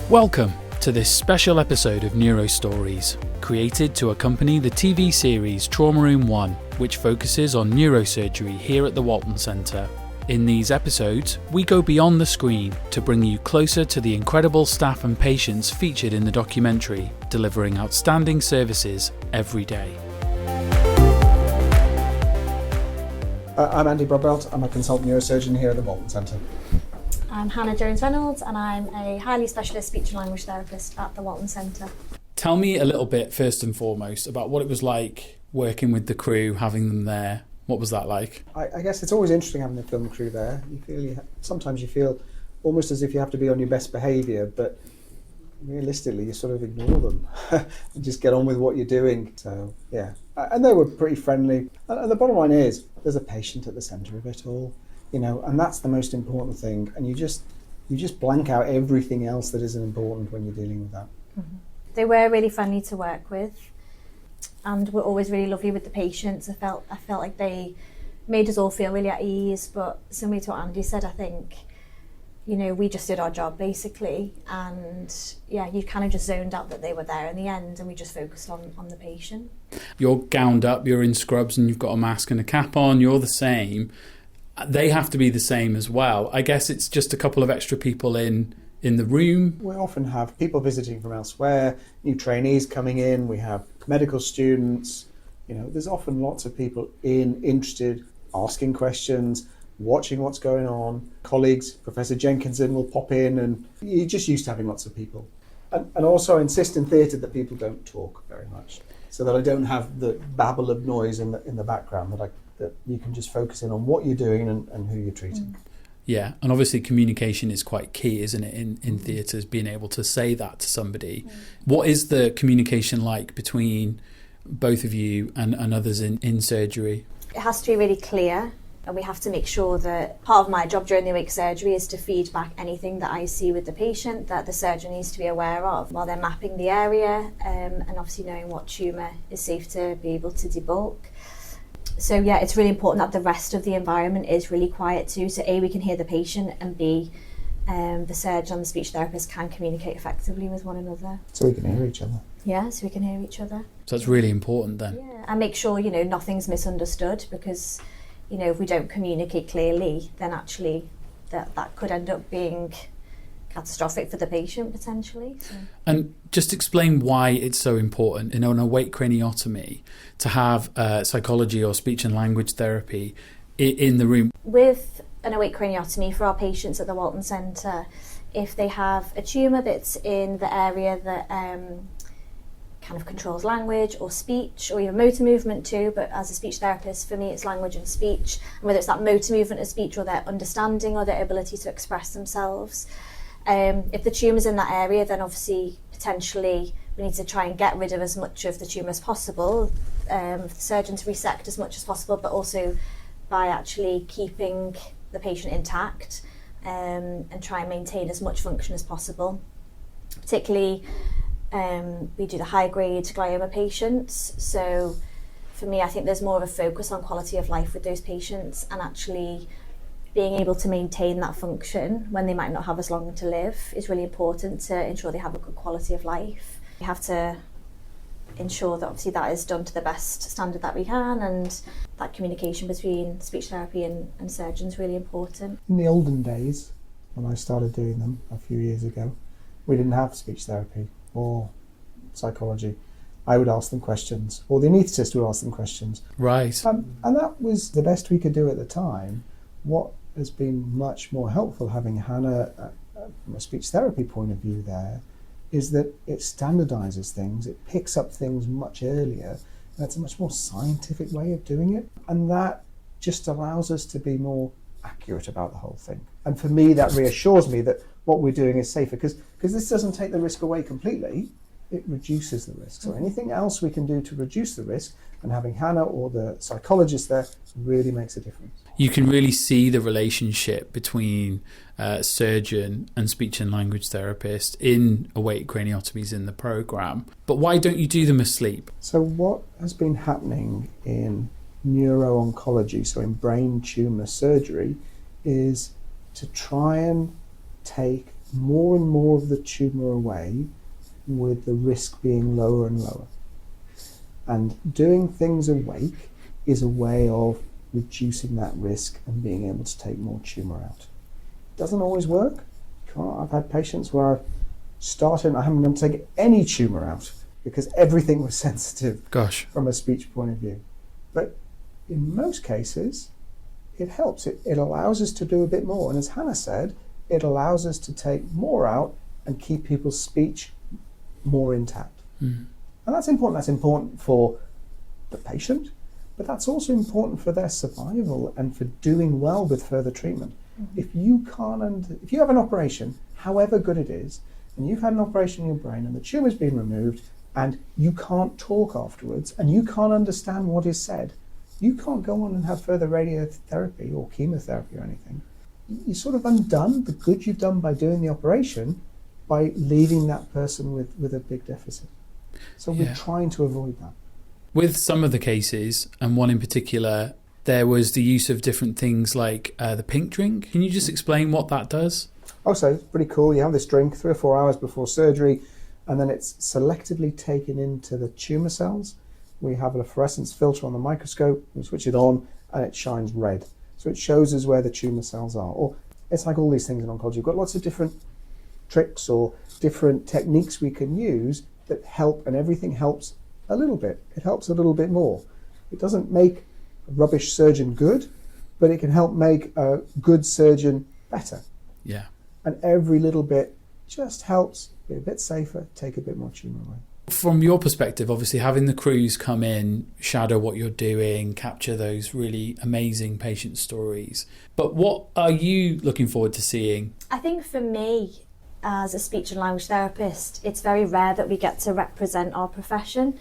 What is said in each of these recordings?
Welcome to this special episode of Neuro Stories, created to accompany the TV series Trauma Room 1, which focuses on neurosurgery here at the Walton Centre. In these episodes, we go beyond the screen to bring you closer to the incredible staff and patients featured in the documentary, delivering outstanding services every day. I'm Andy Brodbelt. I'm a consultant neurosurgeon here at the Walton Centre. I'm Hannah Jones-Reynolds and I'm a highly specialist speech and language therapist at the Walton Centre. Tell me a little bit, first and foremost, about what it was like working with the crew, having them there. What was that like? I guess it's always interesting having the film crew there. Sometimes you feel almost as if you have to be on your best behaviour, but realistically you sort of ignore them and just get on with what you're doing. So yeah, and they were pretty friendly. And the bottom line is there's a patient at the centre of it all. And that's the most important thing. And you just blank out everything else that isn't important when you're dealing with that. Mm-hmm. They were really friendly to work with, and were always really lovely with the patients. I felt like they made us all feel really at ease. But similar to what Andy said, I think, we just did our job basically, and yeah, you kind of just zoned out that they were there in the end, and we just focused on the patient. You're gowned up, you're in scrubs, and you've got a mask and a cap on. You're the same. They have to be the same as well. I guess it's just a couple of extra people in the room. We often have people visiting from elsewhere, new trainees coming in, we have medical students. There's often lots of people interested, asking questions, watching what's going on. Colleagues, Professor Jenkinson will pop in, and you're just used to having lots of people. And also I insist in theatre that people don't talk very much, so that I don't have the babble of noise in the background, that you can just focus in on what you're doing and who you're treating. Yeah, and obviously communication is quite key, isn't it, in theatres, being able to say that to somebody. What is the communication like between both of you and others in surgery? It has to be really clear, and we have to make sure that part of my job during the awake surgery is to feed back anything that I see with the patient that the surgeon needs to be aware of while they're mapping the area, and obviously knowing what tumour is safe to be able to debulk. So yeah, it's really important that the rest of the environment is really quiet too. So A, we can hear the patient, and B, the surgeon and the speech therapist can communicate effectively with one another. So we can hear each other. Yeah, so we can hear each other. So that's really important then. Yeah, and make sure, nothing's misunderstood, because, if we don't communicate clearly, then actually that could end up being catastrophic for the patient potentially. So. And just explain why it's so important in an awake craniotomy to have psychology or speech and language therapy in the room. With an awake craniotomy for our patients at the Walton Centre, if they have a tumour that's in the area that kind of controls language or speech or even motor movement too, but as a speech therapist, for me it's language and speech, and whether it's that motor movement of speech or their understanding or their ability to express themselves. If the tumour's in that area, then obviously potentially we need to try and get rid of as much of the tumour as possible, for the surgeon to resect as much as possible, but also by actually keeping the patient intact, and try and maintain as much function as possible. Particularly, we do the high-grade glioma patients, so for me I think there's more of a focus on quality of life with those patients, and actually being able to maintain that function when they might not have as long to live is really important to ensure they have a good quality of life. We have to ensure that obviously that is done to the best standard that we can, and that communication between speech therapy and surgeons is really important. In the olden days, when I started doing them a few years ago, we didn't have speech therapy or psychology. I would ask them questions, or the anaesthetist would ask them questions. Right. And that was the best we could do at the time. What has been much more helpful, having Hannah from a speech therapy point of view there, is that it standardises things, it picks up things much earlier, and it's a much more scientific way of doing it, and that just allows us to be more accurate about the whole thing. And for me, that reassures me that what we're doing is safer, because this doesn't take the risk away completely, it reduces the risk. So anything else we can do to reduce the risk, and having Hannah or the psychologist there really makes a difference. You can really see the relationship between surgeon and speech and language therapist in awake craniotomies in the programme. But why don't you do them asleep? So what has been happening in neuro-oncology, so in brain tumour surgery, is to try and take more and more of the tumour away, with the risk being lower and lower. And doing things awake is a way of reducing that risk and being able to take more tumour out. It doesn't always work. I've had patients where I've started and I haven't been able to take any tumour out because everything was sensitive from a speech point of view. But in most cases, it helps. It allows us to do a bit more. And as Hannah said, it allows us to take more out and keep people's speech more intact. And that's important. That's important for the patient, but that's also important for their survival and for doing well with further treatment. If you have an operation, however good it is, and you've had an operation in your brain and the tumour's been removed and you can't talk afterwards and you can't understand what is said, you can't go on and have further radiotherapy or chemotherapy or anything. You sort of undone the good you've done by doing the operation by leaving that person with a big deficit. So we're trying to avoid that. With some of the cases, and one in particular, there was the use of different things like the pink drink. Can you just explain what that does? Also, it's pretty cool. You have this drink 3 or 4 hours before surgery, and then it's selectively taken into the tumour cells. We have a fluorescence filter on the microscope, we switch it on, and it shines red. So it shows us where the tumour cells are. Or it's like all these things in oncology. We've got lots of different tricks or different techniques we can use that help, and everything helps a little bit. It helps a little bit more. It doesn't make a rubbish surgeon good, but it can help make a good surgeon better. Yeah. And every little bit just helps be a bit safer, take a bit more tumour away. From your perspective, obviously having the crews come in, shadow what you're doing, capture those really amazing patient stories. But what are you looking forward to seeing? I think for me, as a speech and language therapist, it's very rare that we get to represent our profession,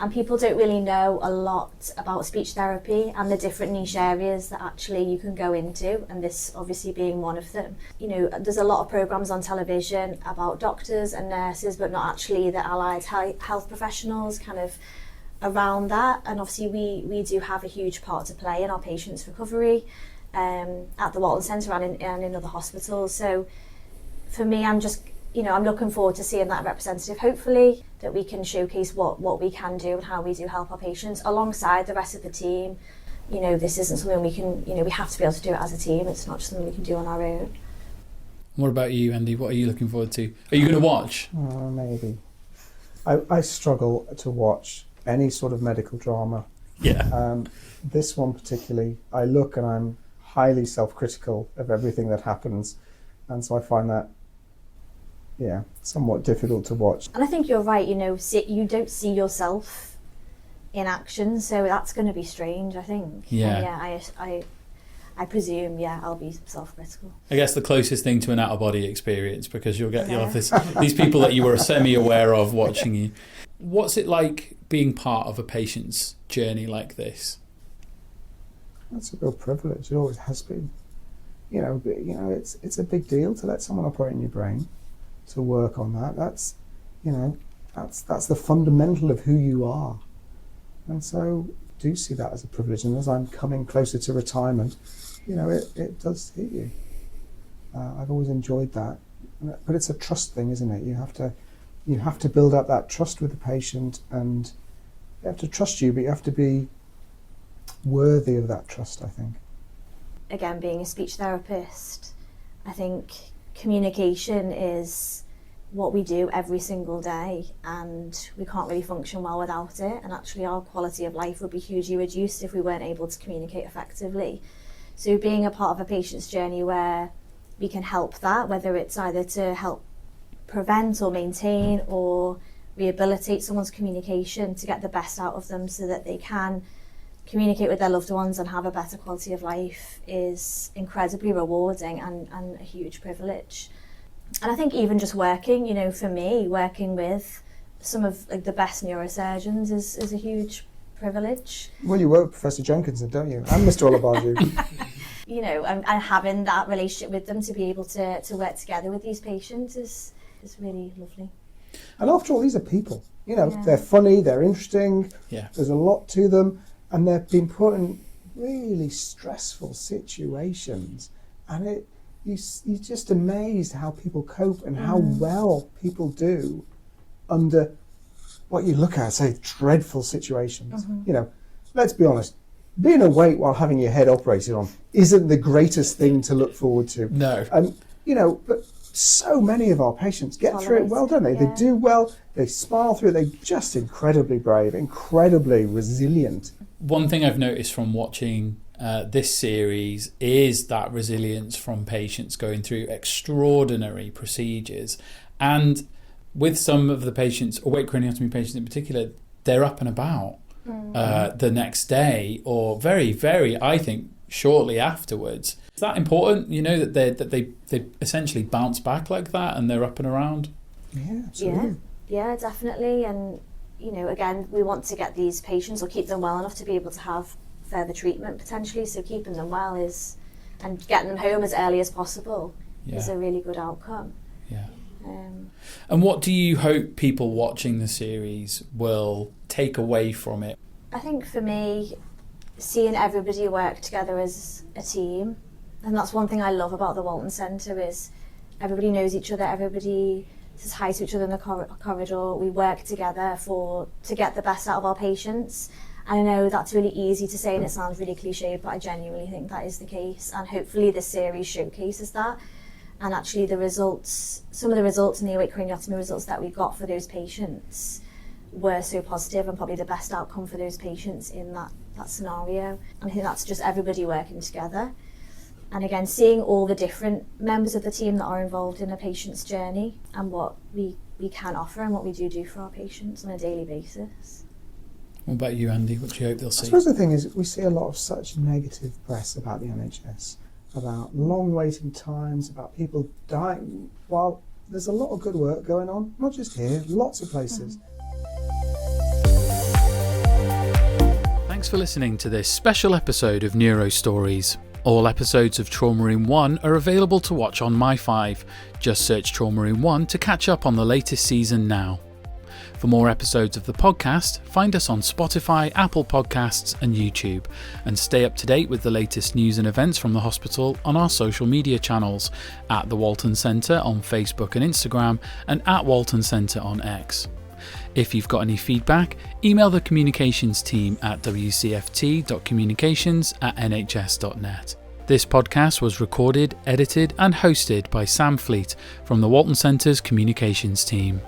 and people don't really know a lot about speech therapy and the different niche areas that actually you can go into, and this obviously being one of them. You know, there's a lot of programs on television about doctors and nurses, but not actually the allied health professionals kind of around that. And obviously we do have a huge part to play in our patients' recovery at the Walton Centre and in other hospitals. So for me, I'm looking forward to seeing that representative, hopefully, that we can showcase what we can do and how we do help our patients alongside the rest of the team. You know, this isn't something we can, we have to be able to do it as a team. It's not just something we can do on our own. What about you, Andy? What are you looking forward to? Are you going to watch? Maybe. I struggle to watch any sort of medical drama. Yeah. This one particularly, I look and I'm highly self-critical of everything that happens. And so I find that, somewhat difficult to watch. And I think you're right, you don't see yourself in action, so that's going to be strange, I think. Yeah. I presume, I'll be self-critical. I guess the closest thing to an out-of-body experience, because you'll have these people that you were semi-aware of watching you. What's it like being part of a patient's journey like this? That's a real privilege. It always has been. It's a big deal to let someone operate in your brain, to work on that. That's the fundamental of who you are. And so I do see that as a privilege. And as I'm coming closer to retirement, it does hit you. I've always enjoyed that. But it's a trust thing, isn't it? You have to build up that trust with the patient, and they have to trust you, but you have to be worthy of that trust, I think. Again, being a speech therapist, I think communication is what we do every single day, and we can't really function well without it, and actually our quality of life would be hugely reduced if we weren't able to communicate effectively. So being a part of a patient's journey where we can help that, whether it's either to help prevent or maintain or rehabilitate someone's communication to get the best out of them so that they can communicate with their loved ones and have a better quality of life, is incredibly rewarding and a huge privilege. And I think even just working, for me, working with some of the best neurosurgeons is a huge privilege. Well, you work with Professor Jenkinson, don't you? And Mr. Olabarju. And having that relationship with them to be able to work together with these patients is really lovely. And after all, these are people. They're funny, they're interesting, there's a lot to them, and they've been put in really stressful situations. And you're just amazed how people cope and how well people do under what you look at, say, dreadful situations. You know, let's be honest, being awake while having your head operated on isn't the greatest thing to look forward to. No. You know, but so many of our patients get through it well, don't they? They do well, they smile through it, they're just incredibly brave, incredibly resilient. One thing I've noticed from watching this series is that resilience from patients going through extraordinary procedures. And with some of the patients, awake craniotomy patients in particular, they're up and about the next day, or very, very, I think, shortly afterwards. Is that important, you know, that they essentially bounce back like that and they're up and around? Yeah, absolutely. Yeah, definitely. And, you know, again, we want to get these patients or keep them well enough to be able to have further treatment potentially. So keeping them well and getting them home as early as possible is a really good outcome. Yeah. And what do you hope people watching the series will take away from it? I think for me, seeing everybody work together as a team, and that's one thing I love about the Walton Centre, is everybody knows each other, everybody says hi to each other in the corridor, we work together to get the best out of our patients. And I know that's really easy to say and it sounds really cliched, but I genuinely think that is the case, and hopefully this series showcases that. And actually some of the results in the awake craniotomy results that we got for those patients were so positive, and probably the best outcome for those patients in that scenario. And I think that's just everybody working together. And again, seeing all the different members of the team that are involved in a patient's journey and what we can offer and what we do for our patients on a daily basis. What about you, Andy? What do you hope they'll see? I suppose the thing is, we see a lot of such negative press about the NHS, about long waiting times, about people dying, while there's a lot of good work going on, not just here, lots of places. Thanks for listening to this special episode of Neuro Stories. All episodes of Trauma Room 1 are available to watch on My5. Just search Trauma Room 1 to catch up on the latest season now. For more episodes of the podcast, find us on Spotify, Apple Podcasts and YouTube, and stay up to date with the latest news and events from the hospital on our social media channels, at the Walton Centre on Facebook and Instagram, and at Walton Centre on X. If you've got any feedback, email the communications team at wcft.communications@nhs.net. This podcast was recorded, edited and hosted by Sam Fleet from the Walton Centre's communications team.